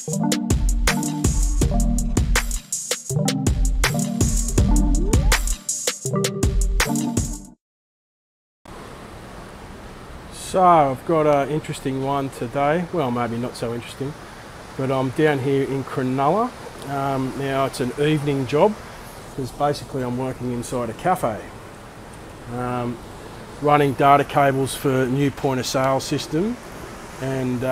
So I've got an interesting one today. Well, maybe not so interesting, but I'm down here in Cronulla. Now it's an evening job because basically I'm working inside a cafe, running data cables for new point of sale system and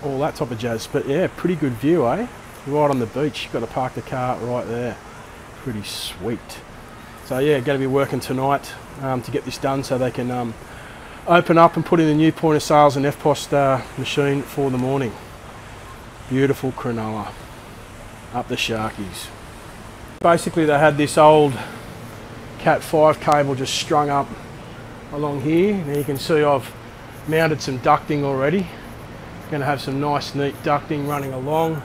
all that type of jazz. But yeah, pretty good view, eh? Right on the beach. You've got to park the car right there. Pretty sweet. So yeah, going to be working tonight to get this done so they can open up and put in the new point of sales and FPOS machine for the morning. Beautiful Cronulla, up the Sharkies. Basically they had this old Cat 5 cable just strung up along here. Now you can see I've mounted some ducting already. Going to have some nice neat ducting running along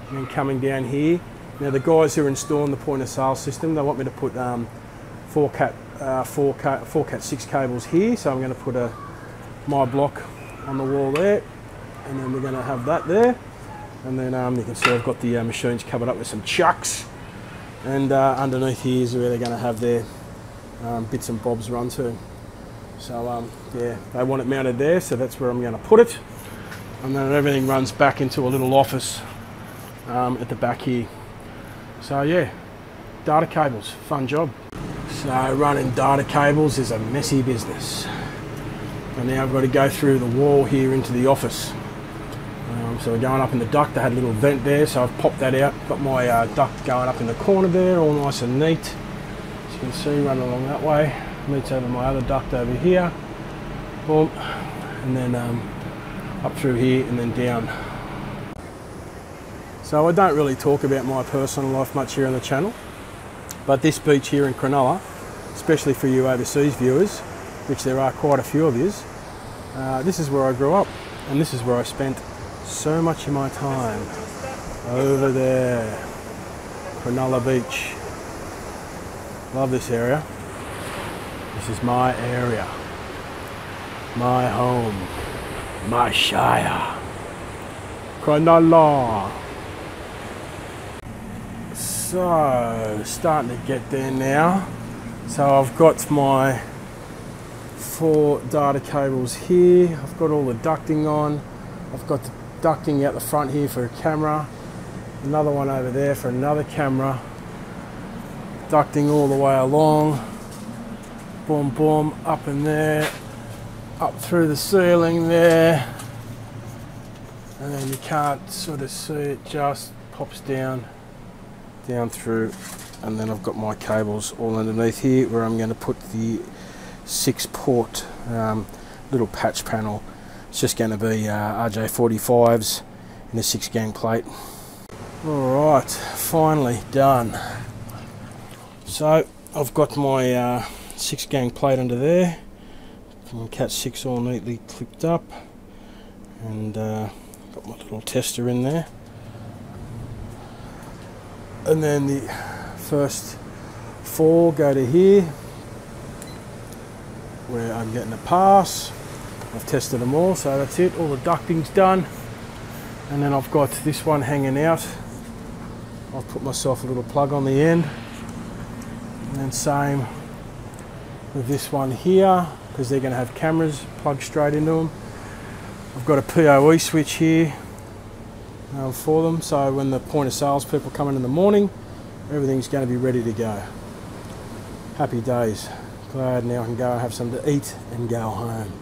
and then coming down here. Now the guys who are installing the point of sale system, they want me to put four cat 6 cables here, so I'm going to put my block on the wall there, and then we're going to have that there, and then you can see I've got the machines covered up with some chucks, and underneath here is where they're going to have their bits and bobs run to. So yeah, they want it mounted there, so that's where I'm going to put it, and then everything runs back into a little office at the back here. So yeah, data cables, fun job. So running data cables is a messy business. And now I've got to go through the wall here into the office. So we're going up in the duct. I had a little vent there, so I've popped that out. Got my duct going up in the corner there, all nice and neat. As you can see, running along that way. Meets over my other duct over here. Boom. And then up through here and then down. So I don't really talk about my personal life much here on the channel. But this beach here in Cronulla, especially for you overseas viewers, which there are quite a few of yous, this is where I grew up, and this is where I spent so much of my time. Over there, Cronulla Beach. Love this area. This is my area, my home, my shire, Cronulla. So, starting to get there now. So I've got my 4 data cables here. I've got all the ducting on. I've got the ducting out the front here for a camera. Another one over there for another camera. Ducting all the way along. Boom, boom, up in there. Up through the ceiling there. And then you can't sort of see it, just pops down through, and then I've got my cables all underneath here where I'm going to put the 6-port little patch panel. It's just going to be RJ45s in a 6-gang plate. Alright, finally done. So I've got my 6-gang plate under there, my Cat 6 all neatly clipped up, and got my little tester in there. And then the first 4 go to here, where I'm getting a pass. I've tested them all, so that's it. All the ducting's done. And then I've got this one hanging out. I've put myself a little plug on the end. And then same with this one here, because they're going to have cameras plugged straight into them. I've got a PoE switch here for them, so when the point of sales people come in the morning, everything's going to be ready to go. Happy days. Glad now I can go and have something to eat and go home.